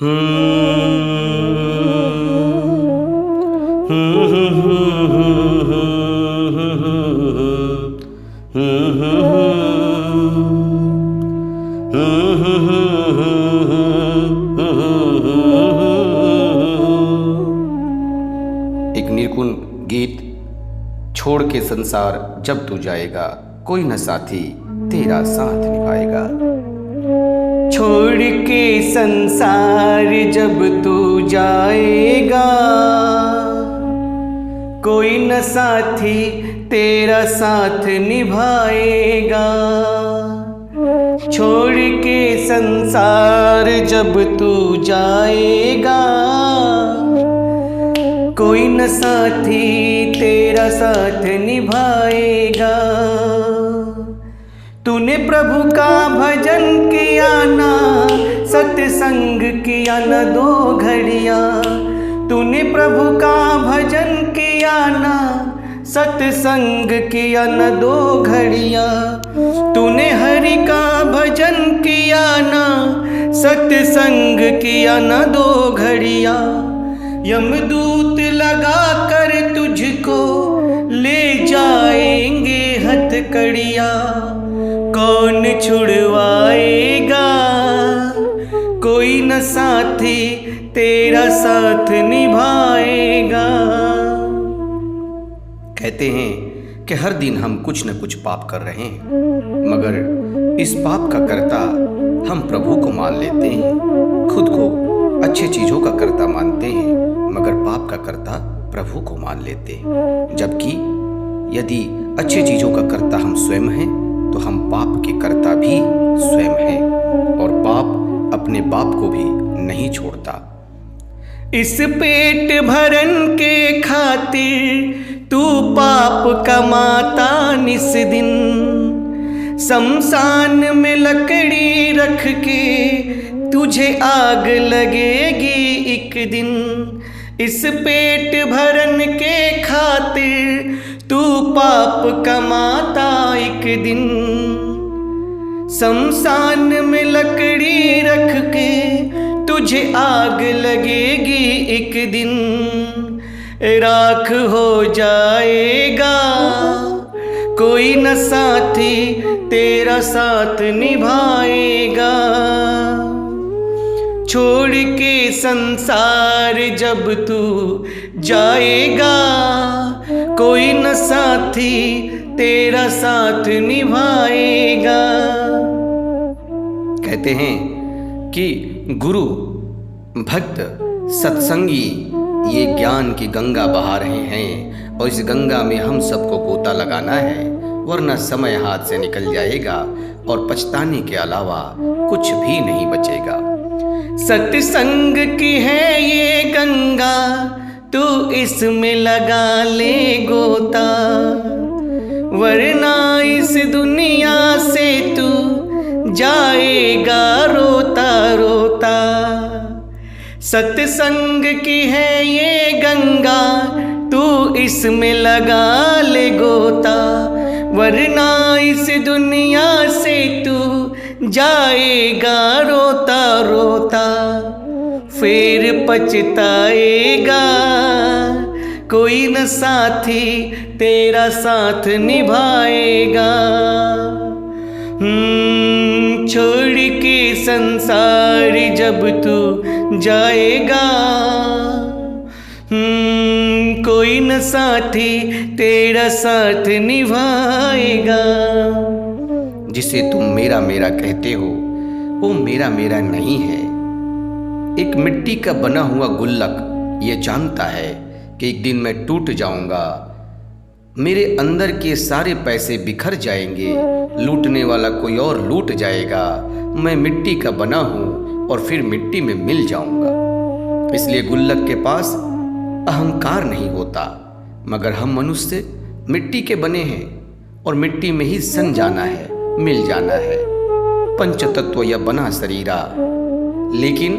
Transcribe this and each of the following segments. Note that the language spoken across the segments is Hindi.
एक निर्गुण गीत। छोड़ के संसार जब तू जाएगा, कोई न साथी तेरा साथ निभाएगा। छोड़ के संसार जब तू जाएगा, कोई न साथी तेरा साथ निभाएगा। छोड़ के संसार जब तू जाएगा, कोई न साथी तेरा साथ निभाएगा। तूने प्रभु का भजन किया ना, सत्संग किया न 2 घड़ियाँ। तूने प्रभु का भजन किया ना, सत्संग किया न 2 घड़ियाँ। तूने हरि का भजन किया ना, सत्संग किया न 2 घड़ियाँ। यमदूत लगा कर तुझको ले जाएंगे हथकड़िया। कौन छुड़वाएगा, कोई न साथी तेरा साथ निभाएगा। कहते हैं कि हर दिन हम कुछ न कुछ पाप कर रहे हैं, मगर इस पाप का कर्ता हम प्रभु को मान लेते हैं। खुद को अच्छी चीज़ों का कर्ता मानते हैं, मगर पाप का कर्ता प्रभु को मान लेते हैं। जबकि यदि अच्छी चीज़ों का कर्ता हम स्वयं हैं, तो हम पाप के कर्ता भी स्वयं हैं, और पाप अपने बाप को भी नहीं छोड़ता। इस पेट भरन के खातिर तू पाप कमाता निस दिन। शमशान में लकड़ी रख के तुझे आग लगेगी एक दिन। इस पेट भरन के खातिर तू पाप कमाता एक दिन। शमशान में लकड़ी रख के तुझे आग लगेगी एक दिन। राख हो जाएगा, कोई न साथी तेरा साथ निभाएगा। छोड़ के संसार जब तू जाएगा, कोई न साथी तेरा साथ निभाएगा। कहते हैं कि गुरु, भक्त, सत्संगी ये ज्ञान की गंगा बहा रहे हैं, और इस गंगा में हम सबको गोता लगाना है, वरना समय हाथ से निकल जाएगा और पछताने के अलावा कुछ भी नहीं बचेगा। सत्संग की है ये गंगा, तू इसमें लगा ले गोता, वरना इस दुनिया से तू जाएगा रोता रोता। सत्संग की है ये गंगा, तू इसमें लगा ले गोता, वरना इस दुनिया से तू जाएगा रोता रोता। फिर पछताएगा, कोई न साथी तेरा साथ निभाएगा। छोड़ के संसार जब तू जाएगा, कोई न साथी तेरा साथ निभाएगा। जिसे तुम मेरा मेरा कहते हो, वो मेरा मेरा नहीं है। एक मिट्टी का बना हुआ गुल्लक ये जानता है कि एक दिन मैं टूट जाऊंगा, मेरे अंदर के सारे पैसे बिखर जाएंगे, लूटने वाला कोई और लूट जाएगा, मैं मिट्टी का बना हूँ और फिर मिट्टी में मिल जाऊंगा। इसलिए गुल्लक के पास अहंकार नहीं होता, मगर हम मनुष्य मिट्टी के बने हैं और मिट्टी में ही सन जाना है, मिल जाना है। पंचतत्व या बना शरीरा, लेकिन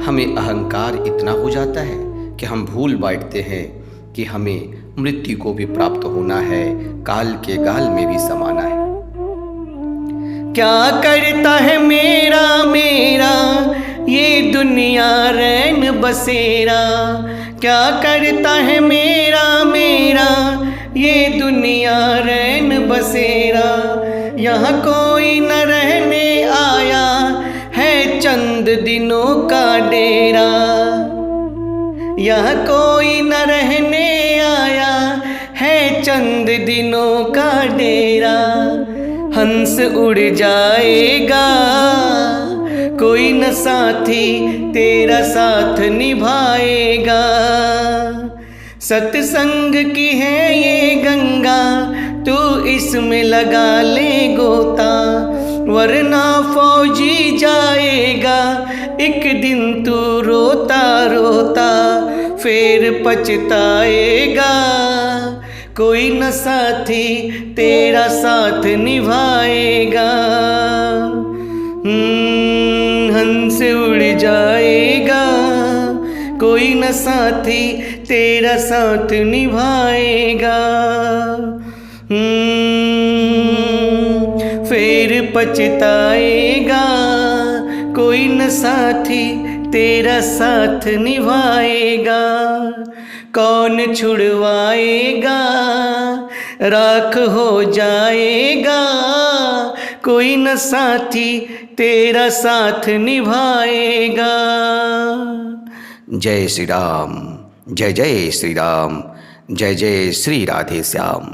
हमें अहंकार इतना हो जाता है कि हम भूल बैठते हैं कि हमें मृत्यु को भी प्राप्त होना है, काल के गाल में भी समाना है। क्या करता है मेरा मेरा ये दुनिया रैन बसेरा, क्या करता है मेरा मेरा ये दुनिया रैन बसेरा। यहाँ कोई न रहने आया है चंद दिनों का डेरा, यहाँ कोई न रहने आया है चंद दिनों का डेरा। हंस उड़ जाएगा कोई न साथी तेरा साथ निभाएगा। सत्संग की है ये गंगा तू इसमें लगा ले गोता, वरना फौजी जाएगा एक दिन तू रोता रोता फिर पछताएगा। कोई न साथी तेरा साथ निभाएगा। हंस उड़ जाएगा कोई न साथी तेरा साथ निभाएगा। फिर पछताएगा कोई न साथी तेरा साथ निभाएगा। कौन छुड़वाएगा राख हो जाएगा कोई न साथी तेरा साथ निभाएगा। जय श्री राम, जय जय श्री राम, जय जय श्री राधे श्याम।